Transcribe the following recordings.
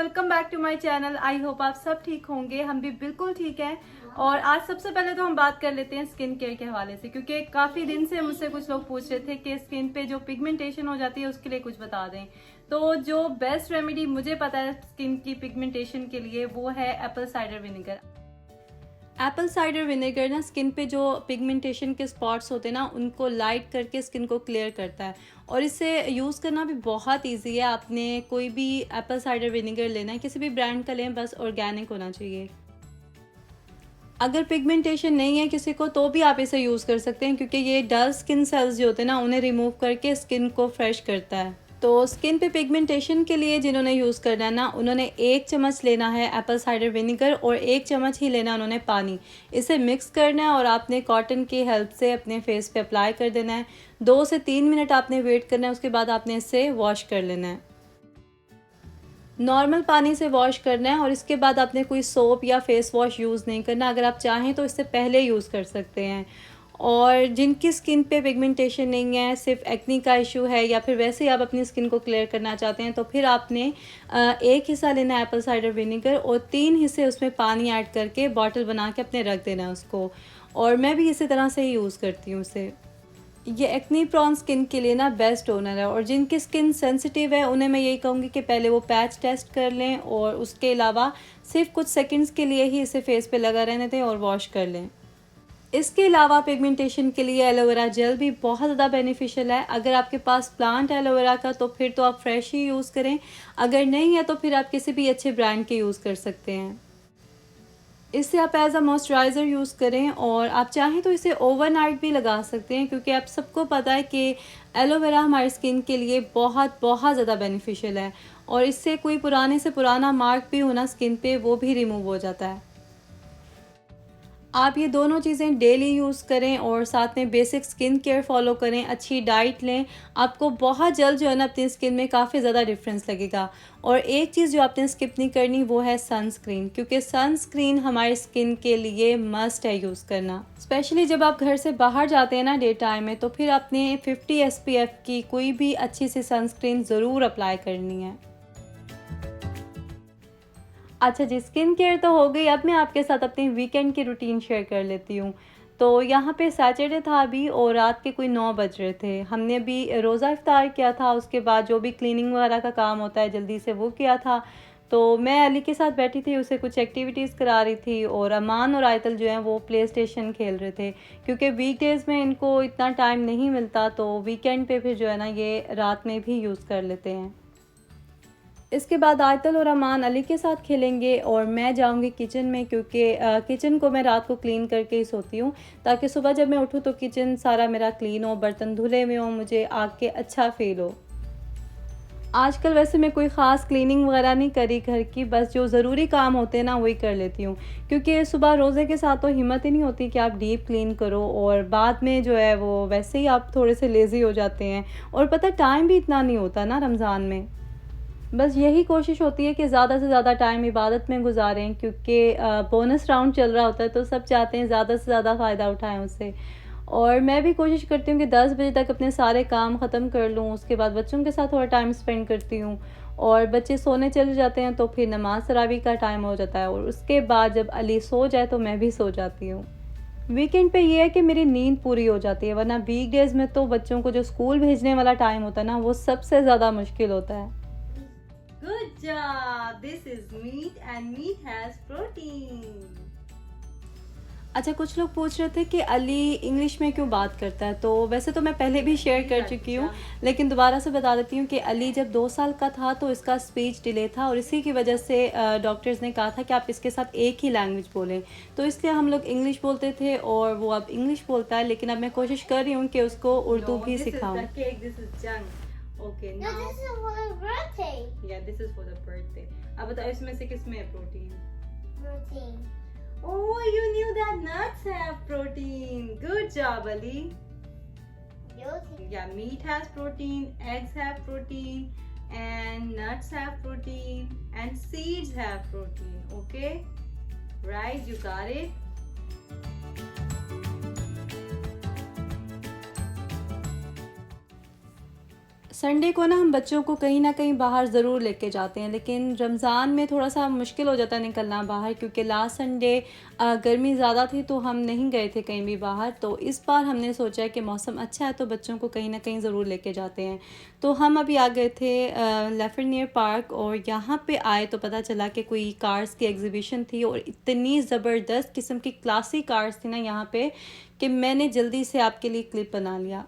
Welcome back to my channel. I hope आप सब ठीक होंगे, हम भी बिल्कुल ठीक हैं। और आज सबसे पहले तो हम बात कर लेते हैं स्किन केयर के हवाले से, क्योंकि काफ़ी दिन से मुझसे कुछ लोग पूछ रहे थे कि स्किन पे जो पिगमेंटेशन हो जाती है उसके लिए कुछ बता दें। तो जो बेस्ट रेमेडी मुझे पता है स्किन की पिगमेंटेशन के लिए वो है Apple cider vinegar. Apple cider vinegar ना स्किन पे जो पिगमेंटेशन के स्पॉट्स होते हैं ना उनको लाइट करके स्किन को क्लियर करता है और इसे यूज़ करना भी बहुत इजी है। आपने कोई भी एप्पल साइडर विनेगर लेना है, किसी भी ब्रांड का लें, बस ऑर्गेनिक होना चाहिए। अगर पिगमेंटेशन नहीं है किसी को तो भी आप इसे यूज़ कर सकते हैं, क्योंकि ये डल स्किन सेल्स जो होते हैं ना उन्हें रिमूव करके स्किन को फ्रेश करता है। तो स्किन पे पिगमेंटेशन के लिए जिन्होंने यूज़ करना है ना, उन्होंने 1 चम्मच लेना है एप्पल साइडर विनेगर और 1 चम्मच ही लेना है उन्होंने पानी। इसे मिक्स करना है और आपने कॉटन की हेल्प से अपने फेस पे अप्लाई कर देना है। 2 से 3 मिनट आपने वेट करना है, उसके बाद आपने इसे वॉश कर लेना है। नॉर्मल पानी से वॉश करना है और इसके बाद आपने कोई सोप या फेस वॉश यूज़ नहीं करना। अगर आप चाहें तो इससे पहले यूज़ कर सकते हैं। और जिनकी स्किन पे पिगमेंटेशन नहीं है, सिर्फ एक्नी का इशू है या फिर वैसे ही आप अपनी स्किन को क्लियर करना चाहते हैं, तो फिर आपने 1 हिस्सा लेना है एप्पल साइडर विनेगर और 3 हिस्से उसमें पानी ऐड करके बॉटल बना के अपने रख देना है उसको। और मैं भी इसी तरह से ही यूज़ करती हूँ उसे। ये एक्नी प्रॉन स्किन के लिए ना बेस्ट ओनर है। और जिनकी स्किन सेंसिटिव है उन्हें मैं यही कहूँगी कि पहले वो पैच टेस्ट कर लें और उसके अलावा सिर्फ कुछ सेकंड्स के लिए ही इसे फेस पे लगा रहने दें और वॉश कर लें। इसके अलावा पिगमेंटेशन के लिए एलोवेरा जेल भी बहुत ज़्यादा बेनिफिशियल है। अगर आपके पास प्लांट एलोवेरा का तो फिर तो आप फ्रेश ही यूज़ करें, अगर नहीं है तो फिर आप किसी भी अच्छे ब्रांड के यूज़ कर सकते हैं। इसे आप एज अ मॉइस्चराइज़र यूज़ करें और आप चाहें तो इसे ओवरनाइट भी लगा सकते हैं, क्योंकि आप सबको पता है कि एलोवेरा हमारी स्किन के लिए बहुत बहुत ज़्यादा बेनिफिशियल है और इससे कोई पुराने से पुराना मार्क भी होना स्किन पे वो भी रिमूव हो जाता है। आप ये दोनों चीज़ें डेली यूज़ करें और साथ में बेसिक स्किन केयर फॉलो करें, अच्छी डाइट लें, आपको बहुत जल्द जो है ना अपनी स्किन में काफ़ी ज़्यादा डिफरेंस लगेगा। और एक चीज़ जो आपने स्किप नहीं करनी वो है सनस्क्रीन, क्योंकि सनस्क्रीन हमारी स्किन के लिए मस्ट है यूज़ करना। स्पेशली जब आप घर से बाहर जाते हैं ना डे टाइम में, तो फिर आपने 50 SPF की कोई भी अच्छी सी सनस्क्रीन ज़रूर अप्लाई करनी है। अच्छा जी, स्किन केयर तो हो गई, अब मैं आपके साथ अपनी वीकेंड की रूटीन शेयर कर लेती हूँ। तो यहाँ पे सैटरडे था अभी और रात के कोई 9 बज रहे थे। हमने अभी रोज़ा इफ्तार किया था, उसके बाद जो भी क्लीनिंग वगैरह का काम होता है जल्दी से वो किया था। तो मैं अली के साथ बैठी थी, उसे कुछ एक्टिविटीज़ करा रही थी और अमान और आयतल जो हैं वो प्ले स्टेशन खेल रहे थे, क्योंकि वीकडेज़ में इनको इतना टाइम नहीं मिलता, तो वीकेंड पे फिर जो है ना ये रात में भी यूज़ कर लेते हैं। इसके बाद आयतल और अमान अली के साथ खेलेंगे और मैं जाऊंगी किचन में, क्योंकि किचन को मैं रात को क्लीन करके ही सोती हूँ, ताकि सुबह जब मैं उठूँ तो किचन सारा मेरा क्लीन हो, बर्तन धुले हुए हों, मुझे आके अच्छा फील हो। आजकल वैसे मैं कोई ख़ास क्लीनिंग वगैरह नहीं करी घर की, बस जो ज़रूरी काम होते हैं ना वही कर लेती हूँ, क्योंकि सुबह रोज़े के साथ तो हिम्मत ही नहीं होती कि आप डीप क्लीन करो और बाद में जो है वो वैसे ही आप थोड़े से लेज़ी हो जाते हैं। और पता टाइम भी इतना नहीं होता ना रमज़ान में। बस यही कोशिश होती है कि ज़्यादा से ज़्यादा टाइम इबादत में गुजारें, क्योंकि बोनस राउंड चल रहा होता है तो सब चाहते हैं ज़्यादा से ज़्यादा फ़ायदा उठाएं उससे। और मैं भी कोशिश करती हूँ कि 10 बजे तक अपने सारे काम ख़त्म कर लूँ, उसके बाद बच्चों के साथ थोड़ा टाइम स्पेंड करती हूँ और बच्चे सोने चले जाते हैं तो फिर नमाज तरावी का टाइम हो जाता है और उसके बाद जब अली सो जाए तो मैं भी सो जाती हूँ। वीकेंड पे ये है कि मेरी नींद पूरी हो जाती है, वरना वीकडेज़ में तो बच्चों को जो स्कूल भेजने वाला टाइम होता है ना वो सबसे ज़्यादा मुश्किल होता है। Good job. This is meat and meat has protein. अच्छा, कुछ लोग पूछ रहे थे कि अली इंग्लिश में क्यों बात करता है, तो वैसे तो मैं पहले भी शेयर कर चुकी हूँ, लेकिन दोबारा से बता देती हूँ कि अली जब 2 साल का था तो इसका स्पीच डिले था और इसी की वजह से डॉक्टर्स ने कहा था कि आप इसके साथ एक ही लैंग्वेज बोलें, तो इसलिए हम लोग इंग्लिश बोलते थे और वो अब इंग्लिश बोलता है, लेकिन अब मैं कोशिश कर रही हूँ कि उसको उर्दू भी सिखाऊँ। Okay, No, now this is for the birthday. yeah, this is for the birthday. अब बताओ इसमें से किस में है protein? Protein. Oh, you knew that nuts have protein. Good job, Ali. Protein. Yeah, meat has protein, eggs have protein, and nuts have protein, and seeds have protein. Okay, right? You got it. Sunday को ना हम बच्चों को कहीं न कहीं बाहर ज़रूर लेके जाते हैं, लेकिन रमज़ान में थोड़ा-सा मुश्किल हो जाता है निकलना बाहर, क्योंकि लास्ट संडे गर्मी ज़्यादा थी तो हम नहीं गए थे कहीं भी बाहर। तो इस बार हमने सोचा है कि मौसम अच्छा है तो बच्चों को कहीं न कहीं ज़रूर लेके जाते हैं। तो हम अभी आ गए थे लैफरनियर पार्क, और यहाँ पे आए तो पता चला कि कोई कार्स की एग्ज़िबिशन थी, और इतनी ज़बरदस्त किस्म की क्लासी कार्स थी ना यहाँ पे कि मैंने जल्दी से आपके लिए क्लिप बना लिया।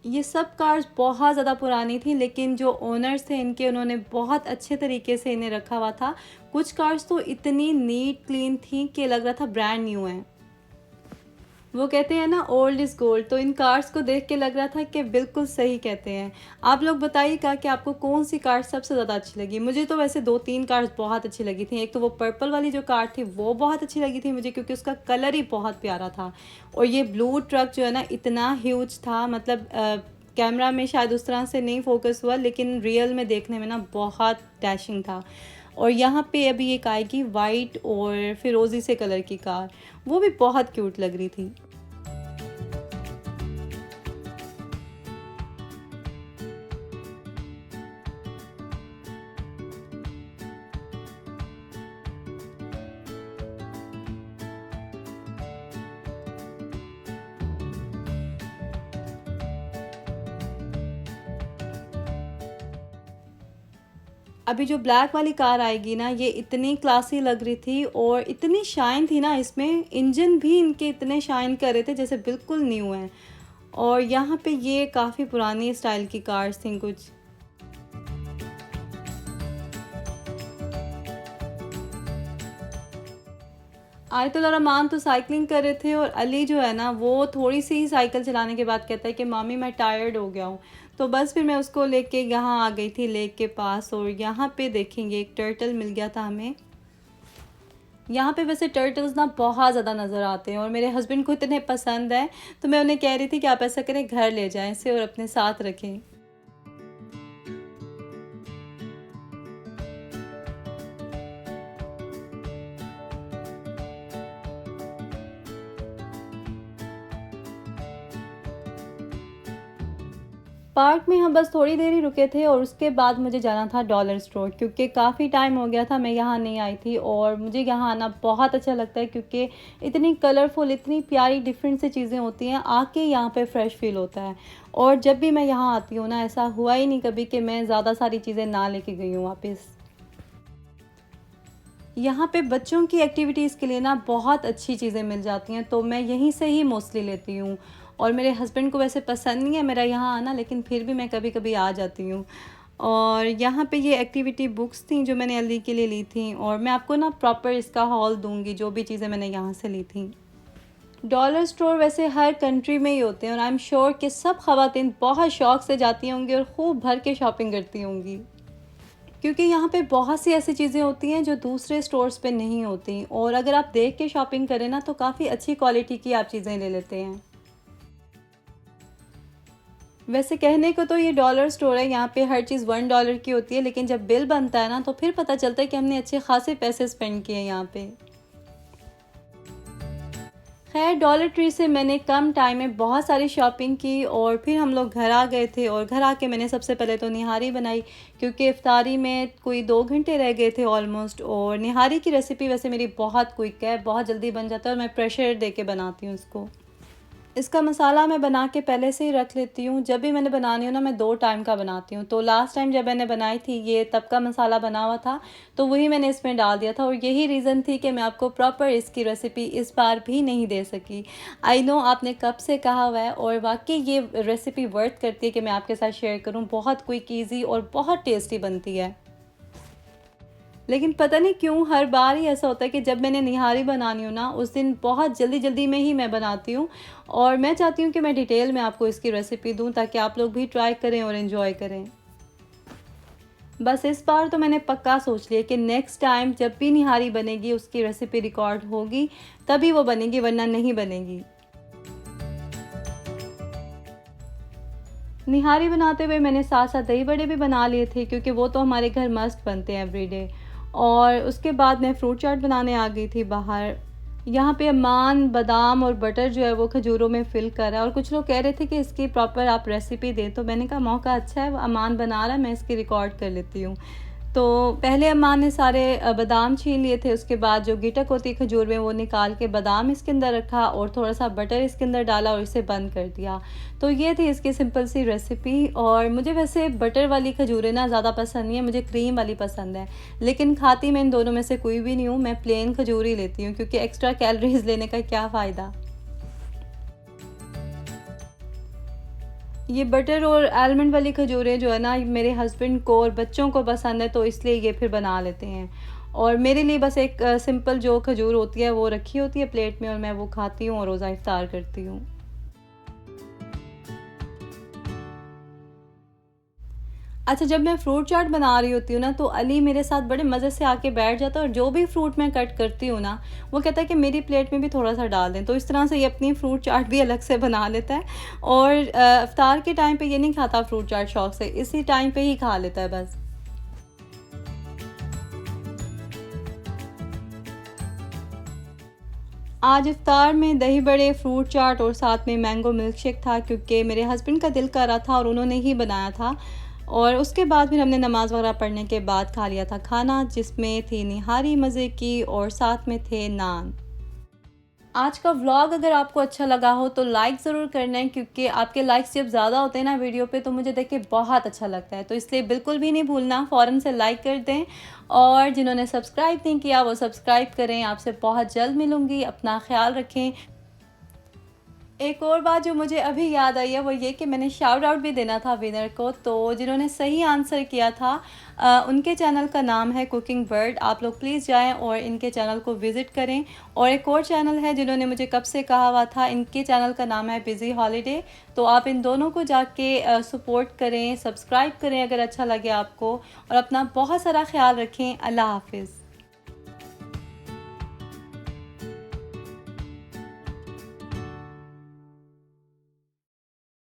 ये सब कार्स बहुत ज़्यादा पुरानी थी, लेकिन जो ओनर्स थे इनके, उन्होंने बहुत अच्छे तरीके से इन्हें रखा हुआ था। कुछ कार्स तो इतनी नीट क्लीन थी कि लग रहा था ब्रांड न्यू हैं। वो कहते हैं ना, ओल्ड इज़ गोल्ड, तो इन कार्स को देख के लग रहा था कि बिल्कुल सही कहते हैं। आप लोग बताइएगा कि आपको कौन सी कार सबसे ज़्यादा अच्छी लगी। मुझे तो वैसे 2-3 कार्स बहुत अच्छी लगी थी। एक तो वो पर्पल वाली जो कार थी वो बहुत अच्छी लगी थी मुझे, क्योंकि उसका कलर ही बहुत प्यारा था। और ये ब्लू ट्रक जो है ना, इतना ह्यूज था, मतलब कैमरा में शायद उस तरह से नहीं फोकस हुआ, लेकिन रियल में देखने में ना बहुत डैशिंग था। और यहाँ पे अभी एक आएगी वाइट और फिरोज़ी से कलर की कार, वो भी बहुत क्यूट लग रही थी। अभी जो ब्लैक वाली कार आएगी ना, ये इतनी क्लासी लग रही थी और इतनी शाइन थी ना इसमें, इंजन भी इनके इतने शाइन कर रहे थे जैसे बिल्कुल न्यू हैं। और यहाँ पे ये काफ़ी पुरानी स्टाइल की कार्स थी कुछ। आयतुल रहमान तो साइकिलिंग कर रहे थे, और अली जो है ना, वो थोड़ी सी ही साइकिल चलाने के बाद कहता है कि मामी मैं टायर्ड हो गया हूँ। तो बस फिर मैं उसको लेके यहाँ आ गई थी लेक के पास, और यहाँ पे देखेंगे एक टर्टल मिल गया था हमें। यहाँ पे वैसे टर्टल्स ना बहुत ज़्यादा नज़र आते हैं और मेरे हस्बैंड को इतने पसंद है, तो मैं उन्हें कह रही थी कि आप ऐसा करें, घर ले जाएं इसे और अपने साथ रखें। पार्क में हम बस थोड़ी देर ही रुके थे, और उसके बाद मुझे जाना था डॉलर स्टोर, क्योंकि काफ़ी टाइम हो गया था मैं यहाँ नहीं आई थी, और मुझे यहाँ आना बहुत अच्छा लगता है क्योंकि इतनी कलरफुल, इतनी प्यारी डिफरेंट सी चीज़ें होती हैं, आके यहाँ पे फ्रेश फील होता है। और जब भी मैं यहाँ आती हूँ ना, ऐसा हुआ ही नहीं कभी कि मैं ज़्यादा सारी चीज़ें ना लेके गई हूँ वापस। यहाँ पे बच्चों की एक्टिविटीज़ के लिए ना बहुत अच्छी चीज़ें मिल जाती हैं, तो मैं यहीं से ही मोस्टली लेती हूँ। और मेरे हस्बैंड को वैसे पसंद नहीं है मेरा यहाँ आना, लेकिन फिर भी मैं कभी कभी आ जाती हूँ। और यहाँ पे ये एक्टिविटी बुक्स थी जो मैंने अली के लिए ली थी, और मैं आपको ना प्रॉपर इसका हॉल दूँगी जो भी चीज़ें मैंने यहाँ से ली थी। डॉलर स्टोर वैसे हर कंट्री में ही होते हैं, और आई एम श्योर कि सब ख़वातीन बहुत शौक़ से जाती होंगी और खूब भर के शॉपिंग करती होंगी, क्योंकि यहाँ पे बहुत सी ऐसी चीज़ें होती हैं जो दूसरे स्टोर्स पे नहीं होती, और अगर आप देख के शॉपिंग करें ना, तो काफ़ी अच्छी क्वालिटी की आप चीज़ें ले लेते हैं। वैसे कहने को तो ये डॉलर स्टोर है, यहाँ पे हर चीज़ $1 की होती है, लेकिन जब बिल बनता है ना, तो फिर पता चलता है कि हमने अच्छे खासे पैसे स्पेंड किए हैं यहाँ पे। खैर, डॉलर ट्री से मैंने कम टाइम में बहुत सारी शॉपिंग की, और फिर हम लोग घर आ गए थे, और घर आके मैंने सबसे पहले तो निहारी बनाई, क्योंकि इफ्तारी में कोई 2 घंटे रह गए थे ऑलमोस्ट। और निहारी की रेसिपी वैसे मेरी बहुत क्विक है, बहुत जल्दी बन जाता है, और मैं प्रेशर दे के बनाती हूँ इसको। इसका मसाला मैं बना के पहले से ही रख लेती हूँ। जब भी मैंने बनानी हो ना, मैं 2 टाइम का बनाती हूँ। तो लास्ट टाइम जब मैंने बनाई थी, ये तब का मसाला बना हुआ था, तो वही मैंने इसमें डाल दिया था, और यही रीज़न थी कि मैं आपको प्रॉपर इसकी रेसिपी इस बार भी नहीं दे सकी। आई नो आपने कब से कहा हुआ है, और वाकई ये रेसिपी वर्थ करती है कि मैं आपके साथ शेयर करूँ। बहुत क्विक, ईजी और बहुत टेस्टी बनती है। लेकिन पता नहीं क्यों हर बार ही ऐसा होता है कि जब मैंने निहारी बनानी हो ना, उस दिन बहुत जल्दी जल्दी में ही मैं बनाती हूँ, और मैं चाहती हूँ कि मैं डिटेल में आपको इसकी रेसिपी दूँ ताकि आप लोग भी ट्राई करें और इन्जॉय करें। बस इस बार तो मैंने पक्का सोच लिया कि नेक्स्ट टाइम जब भी निहारी बनेगी, उसकी रेसिपी रिकॉर्ड होगी तभी वो बनेगी, वरना नहीं बनेगी। निहारी बनाते हुए मैंने साथ साथ दही बड़े भी बना लिए थे, क्योंकि वो तो हमारे घर मस्त बनते हैं एवरीडे। और उसके बाद मैं फ्रूट चाट बनाने आ गई थी बाहर। यहाँ पे अमान बादाम और बटर जो है वो खजूरों में फ़िल कर रहा है, और कुछ लोग कह रहे थे कि इसकी प्रॉपर आप रेसिपी दें, तो मैंने कहा मौका अच्छा है, अमान बना रहा है, मैं इसकी रिकॉर्ड कर लेती हूँ। तो पहले अम्मा ने सारे बादाम छीन लिए थे, उसके बाद जो गिटक होती है खजूर में वो निकाल के बादाम इसके अंदर रखा और थोड़ा सा बटर इसके अंदर डाला और इसे बंद कर दिया। तो ये थी इसकी सिंपल सी रेसिपी। और मुझे वैसे बटर वाली खजूरें ना ज़्यादा पसंद नहीं है, मुझे क्रीम वाली पसंद है, लेकिन खाती मैं इन दोनों में से कोई भी नहीं हूँ, मैं प्लेन खजूर ही लेती हूँ क्योंकि एक्स्ट्रा कैलोरीज लेने का क्या फ़ायदा। ये बटर और आलमंड वाली खजूरें जो है ना मेरे हस्बैंड को और बच्चों को पसंद है, तो इसलिए ये फिर बना लेते हैं। और मेरे लिए बस एक सिंपल जो खजूर होती है वो रखी होती है प्लेट में और मैं वो खाती हूँ और रोज़ा इफ्तार करती हूँ। अच्छा, जब मैं फ्रूट चाट बना रही होती हूँ ना तो अली मेरे साथ बड़े मज़े से आके बैठ जाता है और जो भी फ्रूट मैं कट करती हूँ ना वो कहता है कि मेरी प्लेट में भी थोड़ा सा डाल दें। तो इस तरह से ये अपनी फ्रूट चाट भी अलग से बना लेता है और इफ्तार के टाइम पे ये नहीं खाता फ्रूट चाट शौक से, इसी टाइम पे ही खा लेता है बस। आज इफ्तार में दही बड़े, फ्रूट चाट और साथ में मैंगो मिल्क शेक था क्योंकि मेरे हस्बैंड का दिल कर रहा था और उन्होंने ही बनाया था। और उसके बाद फिर हमने नमाज़ वगैरह पढ़ने के बाद खा लिया था खाना, जिसमें थी निहारी मज़े की और साथ में थे नान। आज का व्लॉग अगर आपको अच्छा लगा हो तो लाइक ज़रूर करना है, क्योंकि आपके लाइक्स जब ज़्यादा होते हैं ना वीडियो पे तो मुझे देख के बहुत अच्छा लगता है, तो इसलिए बिल्कुल भी नहीं भूलना, फ़ौरन से लाइक कर दें। और जिन्होंने सब्सक्राइब नहीं किया वो सब्सक्राइब करें। आपसे बहुत जल्द मिलूँगी, अपना ख्याल रखें। एक और बात जो मुझे अभी याद आई है वो ये कि मैंने शाउट आउट भी देना था विनर को, तो जिन्होंने सही आंसर किया था उनके चैनल का नाम है कुकिंग बर्ड। आप लोग प्लीज़ जाएं और इनके चैनल को विज़िट करें। और एक और चैनल है जिन्होंने मुझे कब से कहा हुआ था, इनके चैनल का नाम है बिज़ी हॉलीडे। तो आप इन दोनों को जाके सपोर्ट करें, सब्सक्राइब करें अगर अच्छा लगे आपको, और अपना बहुत सारा ख्याल रखें। अल्लाह हाफिज़।